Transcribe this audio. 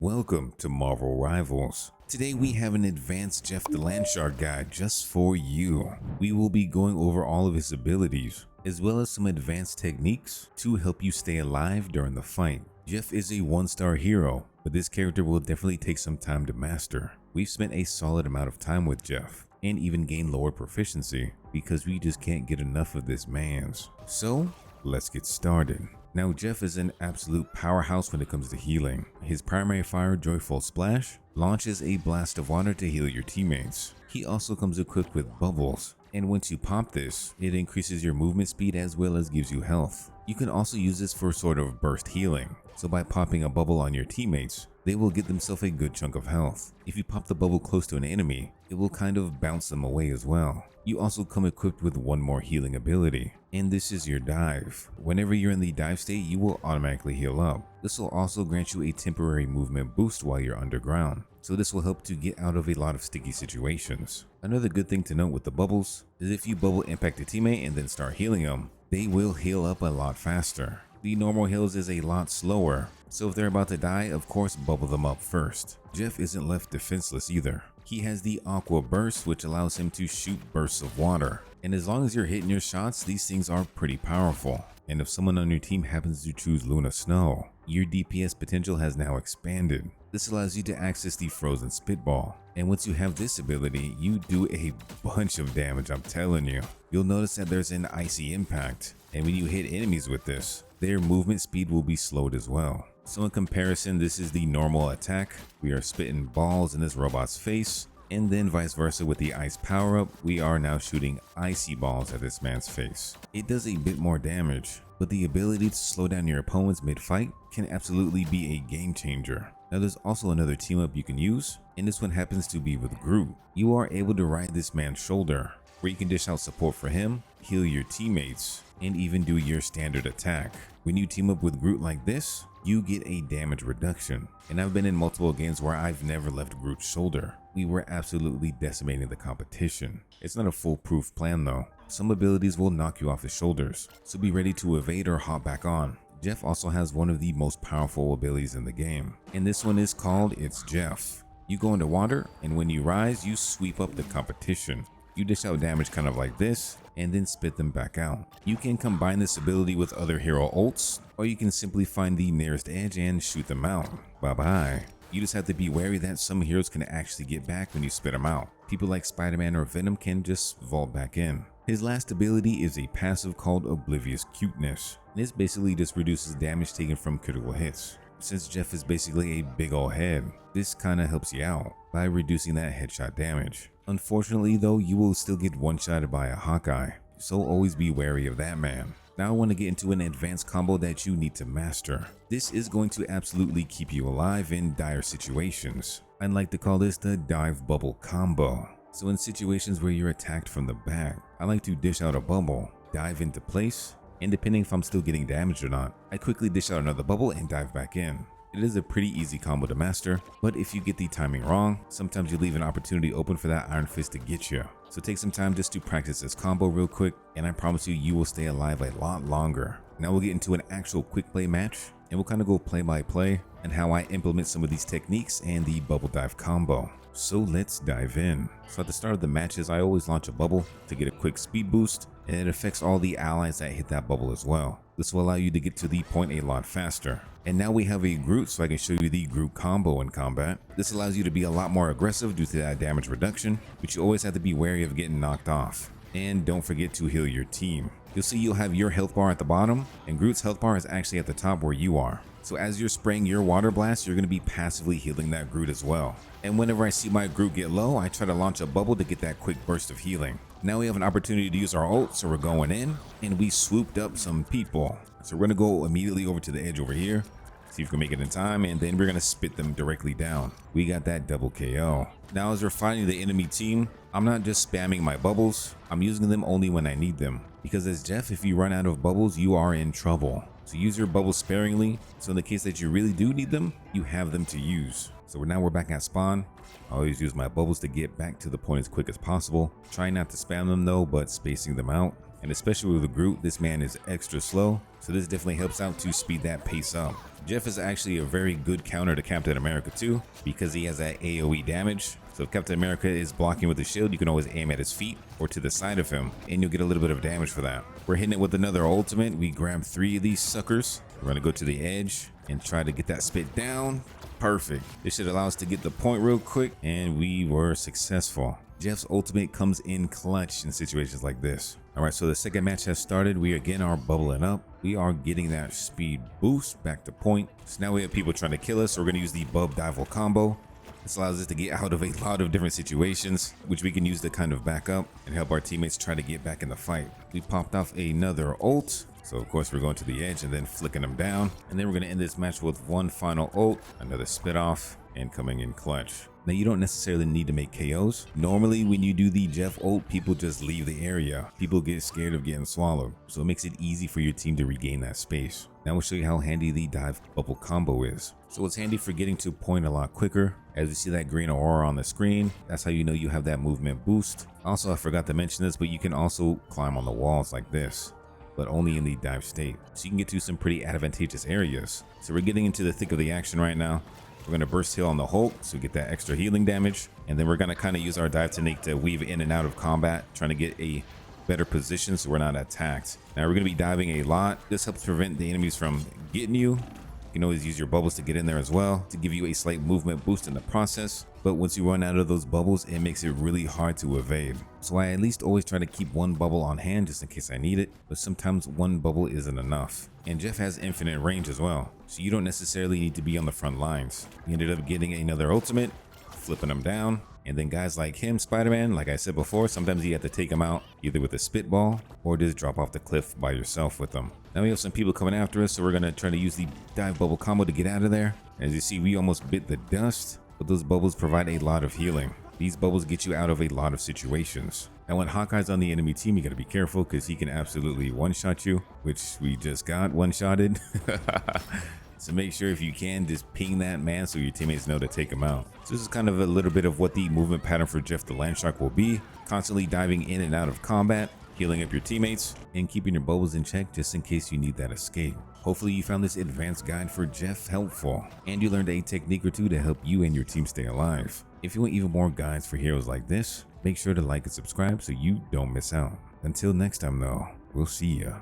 Welcome to Marvel Rivals. Today we have an advanced Jeff the Landshard guide just for you. We will be going over all of his abilities, as well as some advanced techniques to help you stay alive during the fight. Jeff is a 1-star hero, but this character will definitely take some time to master. We've spent a solid amount of time with Jeff, and even gained lower proficiency, because we just can't get enough of this man's. So, let's get started. Now, Jeff is an absolute powerhouse when it comes to healing. His primary fire, Joyful Splash, launches a blast of water to heal your teammates. He also comes equipped with bubbles, and once you pop this, it increases your movement speed as well as gives you health. You can also use this for sort of burst healing, so by popping a bubble on your teammates, they will get themselves a good chunk of health. If you pop the bubble close to an enemy, it will kind of bounce them away as well. You also come equipped with one more healing ability, and this is your dive. Whenever you're in the dive state, you will automatically heal up. This will also grant you a temporary movement boost while you're underground, so this will help to get out of a lot of sticky situations. Another good thing to note with the bubbles is if you bubble impact a teammate and then start healing them, they will heal up a lot faster. The normal heals is a lot slower, so if they're about to die, of course bubble them up first. Jeff isn't left defenseless either. He has the Aqua Burst, which allows him to shoot bursts of water, and as long as you're hitting your shots, these things are pretty powerful. And if someone on your team happens to choose Luna Snow, your DPS potential has now expanded. This allows you to access the Frozen Spitball, and once you have this ability, you do a bunch of damage, I'm telling you. You'll notice that there's an icy impact, and when you hit enemies with this, their movement speed will be slowed as well. So in comparison, this is the normal attack. We are spitting balls in this robot's face, and then vice versa with the ice power-up, we are now shooting icy balls at this man's face. It does a bit more damage, but the ability to slow down your opponents mid-fight can absolutely be a game changer. Now there's also another team up you can use, and this one happens to be with Groot. You are able to ride this man's shoulder, where you can dish out support for him, heal your teammates, and even do your standard attack. When you team up with Groot like this, you get a damage reduction. And I've been in multiple games where I've never left Groot's shoulder. We were absolutely decimating the competition. It's not a foolproof plan though. Some abilities will knock you off his shoulders, so be ready to evade or hop back on. Jeff also has one of the most powerful abilities in the game, and this one is called It's Jeff. You go underwater, and when you rise, you sweep up the competition. You dish out damage kind of like this, and then spit them back out. You can combine this ability with other hero ults, or you can simply find the nearest edge and shoot them out. Bye bye. You just have to be wary that some heroes can actually get back when you spit them out. People like Spider-Man or Venom can just vault back in. His last ability is a passive called Oblivious Cuteness. This basically just reduces damage taken from critical hits. Since Jeff is basically a big ol' head, this kinda helps you out by reducing that headshot damage. Unfortunately though, you will still get one-shotted by a Hawkeye, so always be wary of that man. Now I want to get into an advanced combo that you need to master. This is going to absolutely keep you alive in dire situations. I'd like to call this the Dive Bubble Combo. So in situations where you're attacked from the back, I like to dish out a bubble, dive into place, and depending if I'm still getting damaged or not, I quickly dish out another bubble and dive back in. It is a pretty easy combo to master, but if you get the timing wrong, sometimes you leave an opportunity open for that Iron Fist to get you. So take some time just to practice this combo real quick, and I promise you, you will stay alive a lot longer. Now we'll get into an actual quick play match, and we'll kind of go play by play and how I implement some of these techniques and the bubble dive combo. So let's dive in. So at the start of the matches, I always launch a bubble to get a quick speed boost, and it affects all the allies that hit that bubble as well. This will allow you to get to the point a lot faster. And now we have a Groot, so I can show you the Groot combo in combat. This allows you to be a lot more aggressive due to that damage reduction, but you always have to be wary of getting knocked off. And don't forget to heal your team. You'll see you'll have your health bar at the bottom, and Groot's health bar is actually at the top where you are. So as you're spraying your water blast, you're going to be passively healing that Groot as well. And whenever I see my Groot get low, I try to launch a bubble to get that quick burst of healing. Now we have an opportunity to use our ult, so we're going in, and we swooped up some people. So we're going to go immediately over to the edge over here, see if we can make it in time, and then we're going to spit them directly down. We got that double KO. Now as we're fighting the enemy team, I'm not just spamming my bubbles, I'm using them only when I need them. Because as Jeff, if you run out of bubbles, you are in trouble. So use your bubbles sparingly, so in the case that you really do need them, you have them to use. So now we're back at spawn. I always use my bubbles to get back to the point as quick as possible. Try not to spam them though, but spacing them out. And especially with the Groot, this man is extra slow, so this definitely helps out to speed that pace up. Jeff is actually a very good counter to Captain America too, because he has that AoE damage. So if Captain America is blocking with the shield, you can always aim at his feet or to the side of him, and you'll get a little bit of damage for that. We're hitting it with another ultimate. We grab 3 of these suckers. We're gonna go to the edge and try to get that spit down. Perfect. This should allow us to get the point real quick, and we were successful. Jeff's ultimate comes in clutch in situations like this. All right, so the second match has started. We again are bubbling up. We are getting that speed boost back to point. So now we have people trying to kill us, so we're gonna use the bub dival combo. This allows us to get out of a lot of different situations, which we can use to kind of back up and help our teammates try to get back in the fight. We popped off another ult. So of course we're going to the edge and then flicking them down. And then we're going to end this match with one final ult, another spit off, and coming in clutch. Now you don't necessarily need to make KOs. Normally when you do the Jeff ult, people just leave the area. People get scared of getting swallowed. So it makes it easy for your team to regain that space. Now we'll show you how handy the dive bubble combo is. So it's handy for getting to point a lot quicker. As you see that green aurora on the screen, that's how you know you have that movement boost. Also, I forgot to mention this, but you can also climb on the walls like this, but only in the dive state. So you can get to some pretty advantageous areas. So we're getting into the thick of the action right now. We're going to burst heal on the Hulk, so we get that extra healing damage. And then we're going to kind of use our dive technique to weave in and out of combat, trying to get a better position so we're not attacked. Now we're going to be diving a lot. This helps prevent the enemies from getting you. You can always use your bubbles to get in there as well to give you a slight movement boost in the process. But once you run out of those bubbles, it makes it really hard to evade. So I at least always try to keep one bubble on hand just in case I need it, but sometimes one bubble isn't enough. And Jeff has infinite range as well, so you don't necessarily need to be on the front lines. We ended up getting another ultimate, flipping them down. And then guys like him, Spider-Man, like I said before, sometimes you have to take him out either with a spitball or just drop off the cliff by yourself with them. Now we have some people coming after us, so we're gonna try to use the dive bubble combo to get out of there. As you see, we almost bit the dust, but those bubbles provide a lot of healing. These bubbles get you out of a lot of situations. Now when Hawkeye's on the enemy team, you gotta be careful because he can absolutely one-shot you, which we just got one-shotted. So make sure if you can, just ping that man so your teammates know to take him out. So this is kind of a little bit of what the movement pattern for Jeff the Landshark will be. Constantly diving in and out of combat, healing up your teammates, and keeping your bubbles in check just in case you need that escape. Hopefully you found this advanced guide for Jeff helpful, and you learned a technique or two to help you and your team stay alive. If you want even more guides for heroes like this, make sure to like and subscribe so you don't miss out. Until next time though, we'll see ya.